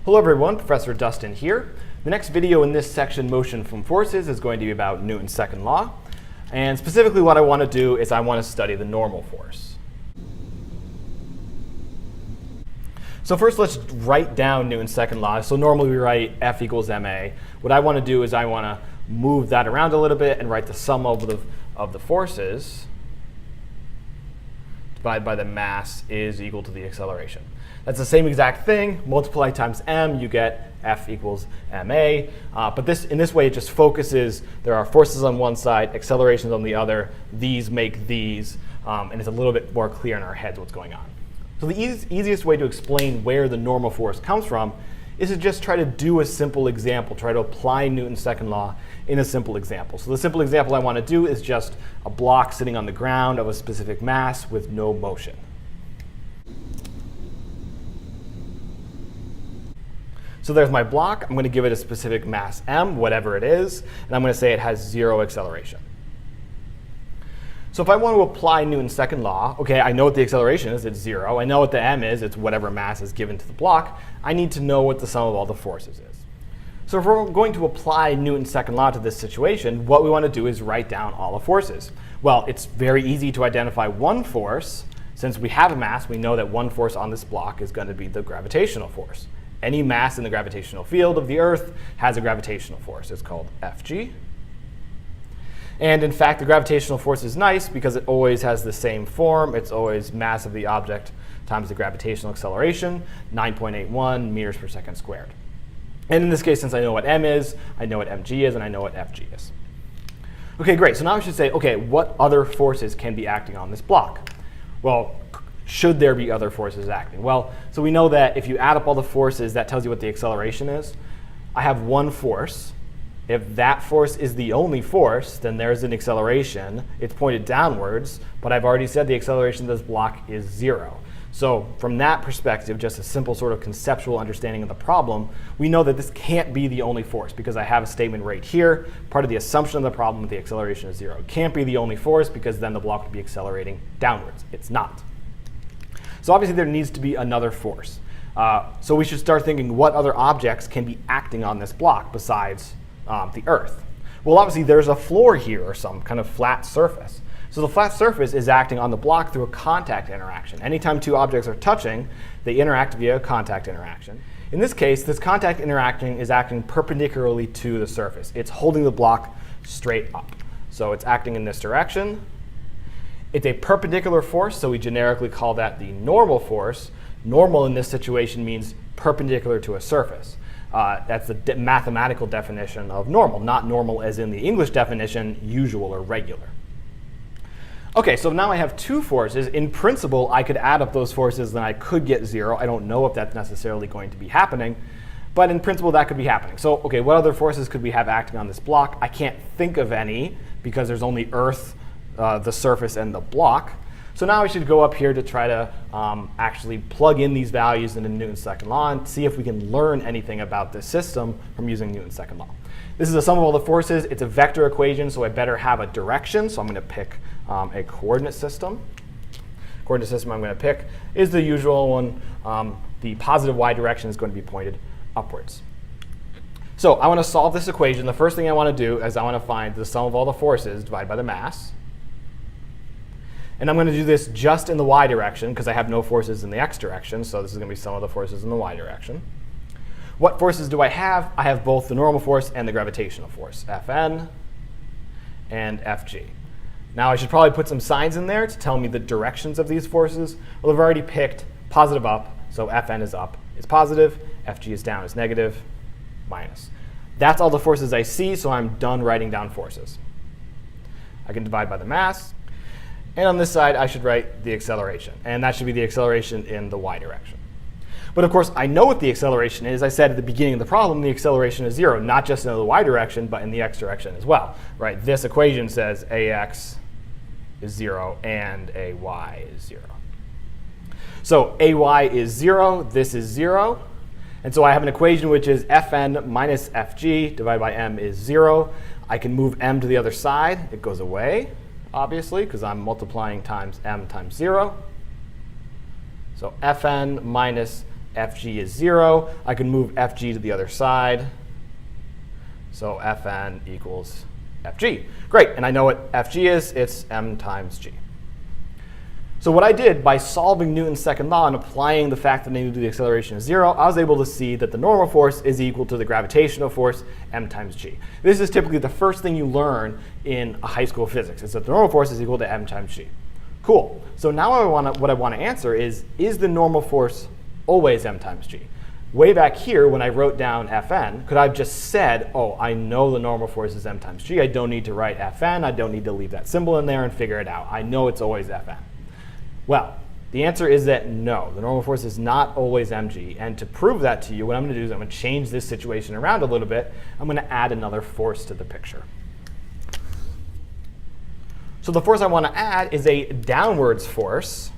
Hello everyone, Professor Dustin here. The next video in this section, Motion from Forces, is going to be about Newton's second law. And specifically what I want to do is I want to study the normal force. So first let's write down Newton's second law. So normally we write F equals ma. What I want to do is I want to move that around a little bit and write the sum of the forces divided by the mass is equal to the acceleration. That's the same exact thing. Multiply times m, you get F equals ma. But in this way, it just focuses. There are forces on one side, accelerations on the other. These make these. And it's a little bit more clear in our heads what's going on. So the easiest way to explain where the normal force comes from is to just try to do a simple example, try to apply Newton's second law in a simple example. So the simple example I want to do is just a block sitting on the ground of a specific mass with no motion. So there's my block. I'm going to give it a specific mass m, whatever it is, and I'm going to say it has 0 acceleration. So if I want to apply Newton's second law, okay, I know what the acceleration is, it's 0. I know what the m is, it's whatever mass is given to the block. I need to know what the sum of all the forces is. So if we're going to apply Newton's second law to this situation, what we want to do is write down all the forces. Well, it's very easy to identify one force. Since we have a mass, we know that one force on this block is going to be the gravitational force. Any mass in the gravitational field of the Earth has a gravitational force. It's called Fg. And in fact, the gravitational force is nice because it always has the same form. It's always mass of the object times the gravitational acceleration, 9.81 meters per second squared. And in this case, since I know what m is, I know what mg is, and I know what fg is. OK, great. So now I should say, OK, what other forces can be acting on this block? Well, should there be other forces acting? Well, so we know that if you add up all the forces, that tells you what the acceleration is. I have one force. If that force is the only force, then there's an acceleration. It's pointed downwards, but I've already said the acceleration of this block is 0. So from that perspective, just a simple sort of conceptual understanding of the problem, we know that this can't be the only force because I have a statement right here. Part of the assumption of the problem with the acceleration is 0. It can't be the only force because then the block would be accelerating downwards. It's not. So obviously there needs to be another force. So we should start thinking what other objects can be acting on this block besides the Earth. Well, obviously there's a floor here or some kind of flat surface. So the flat surface is acting on the block through a contact interaction. Anytime two objects are touching, they interact via a contact interaction. In this case, this contact interaction is acting perpendicularly to the surface. It's holding the block straight up. So it's acting in this direction. It's a perpendicular force, so we generically call that the normal force. Normal in this situation means perpendicular to a surface. That's the mathematical definition of normal, not normal as in the English definition, usual or regular. OK, so now I have two forces. In principle, I could add up those forces, then I could get 0. I don't know if that's necessarily going to be happening. But in principle, that could be happening. So OK, what other forces could we have acting on this block? I can't think of any because there's only Earth, the surface, and the block. So now we should go up here to try to actually plug in these values into Newton's second law and see if we can learn anything about this system from using Newton's second law. This is a sum of all the forces. It's a vector equation, so I better have a direction. So I'm going to pick a coordinate system. Coordinate system I'm going to pick is the usual one. The positive y direction is going to be pointed upwards. So I want to solve this equation. The first thing I want to do is I want to find the sum of all the forces divided by the mass. And I'm going to do this just in the y direction because I have no forces in the x direction. So this is going to be sum of the forces in the y direction. What forces do I have? I have both the normal force and the gravitational force, Fn and Fg. Now I should probably put some signs in there to tell me the directions of these forces. Well, I've already picked positive up, so Fn is up is positive, Fg is down is negative, minus. That's all the forces I see, so I'm done writing down forces. I can divide by the mass. And on this side, I should write the acceleration. And that should be the acceleration in the y direction. But of course, I know what the acceleration is. I said at the beginning of the problem, the acceleration is 0, not just in the y direction, but in the x direction as well. Right? This equation says ax is 0 and ay is 0. So ay is 0. This is 0. And so I have an equation which is Fn minus Fg divided by m is 0. I can move m to the other side. It goes away, obviously, because I'm multiplying times m times 0. So Fn minus Fg is 0. I can move Fg to the other side. So Fn equals Fg. Great, and I know what Fg is. It's m times g. So what I did by solving Newton's second law and applying the fact that I knew the acceleration is 0, I was able to see that the normal force is equal to the gravitational force, m times g. This is typically the first thing you learn in a high school physics, is that the normal force is equal to m times g. Cool. So now what I want to answer is the normal force always m times g? Way back here, when I wrote down Fn, could I have just said, oh, I know the normal force is m times g. I don't need to write Fn. I don't need to leave that symbol in there and figure it out. I know it's always Fn. Well, the answer is that no, the normal force is not always mg. And to prove that to you, what I'm going to do is I'm going to change this situation around a little bit. I'm going to add another force to the picture. So the force I want to add is a downwards force,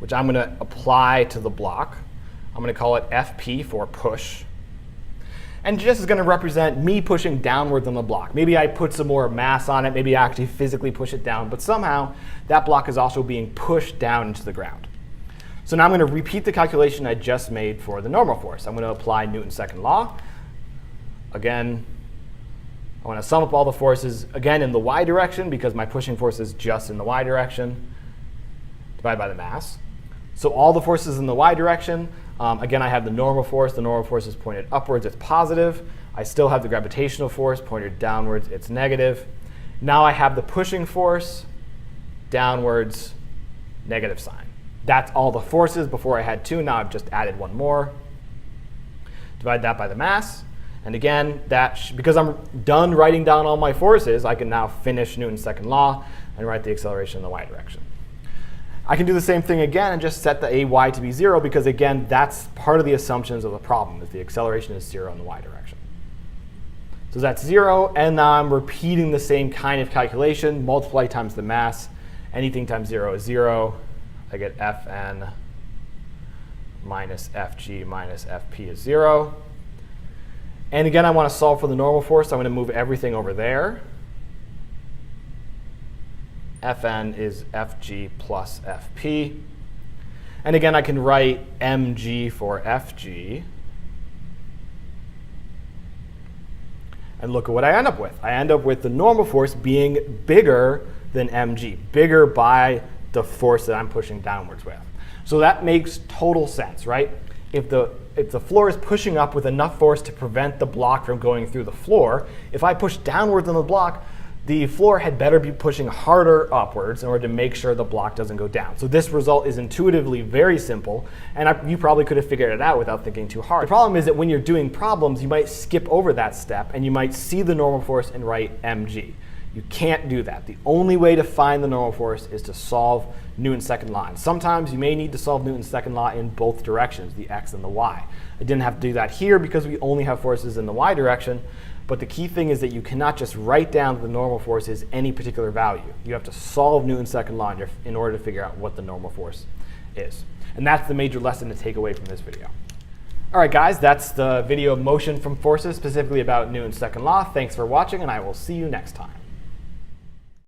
which I'm going to apply to the block. I'm going to call it Fp for push. And this is going to represent me pushing downwards on the block. Maybe I put some more mass on it. Maybe I actually physically push it down. But somehow, that block is also being pushed down into the ground. So now I'm going to repeat the calculation I just made for the normal force. I'm going to apply Newton's second law. Again, I want to sum up all the forces, again, in the y direction, because my pushing force is just in the y direction, divided by the mass. So all the forces in the y direction. Again, I have the normal force. The normal force is pointed upwards. It's positive. I still have the gravitational force pointed downwards. It's negative. Now I have the pushing force, downwards, negative sign. That's all the forces. Before I had 2. Now I've just added one more. Divide that by the mass. And again, because I'm done writing down all my forces, I can now finish Newton's second law and write the acceleration in the y direction. I can do the same thing again and just set the ay to be 0, because again, that's part of the assumptions of the problem, is the acceleration is 0 in the y direction. So that's 0, and now I'm repeating the same kind of calculation. Multiply times the mass. Anything times 0 is 0. I get Fn minus Fg minus Fp is 0. And again, I want to solve for the normal force. So I'm going to move everything over there. Fn is Fg plus Fp. And again, I can write mg for Fg. And look at what I end up with. I end up with the normal force being bigger than mg, bigger by the force that I'm pushing downwards with. So that makes total sense, right? If the floor is pushing up with enough force to prevent the block from going through the floor, if I push downwards on the block, the floor had better be pushing harder upwards in order to make sure the block doesn't go down. So this result is intuitively very simple, and you probably could have figured it out without thinking too hard. The problem is that when you're doing problems, you might skip over that step, and you might see the normal force and write mg. You can't do that. The only way to find the normal force is to solve Newton's second law. And sometimes you may need to solve Newton's second law in both directions, the x and the y. I didn't have to do that here because we only have forces in the y direction. But the key thing is that you cannot just write down the normal force as any particular value. You have to solve Newton's second law in order to figure out what the normal force is. And that's the major lesson to take away from this video. All right, guys, that's the video motion from forces, specifically about Newton's second law. Thanks for watching, and I will see you next time.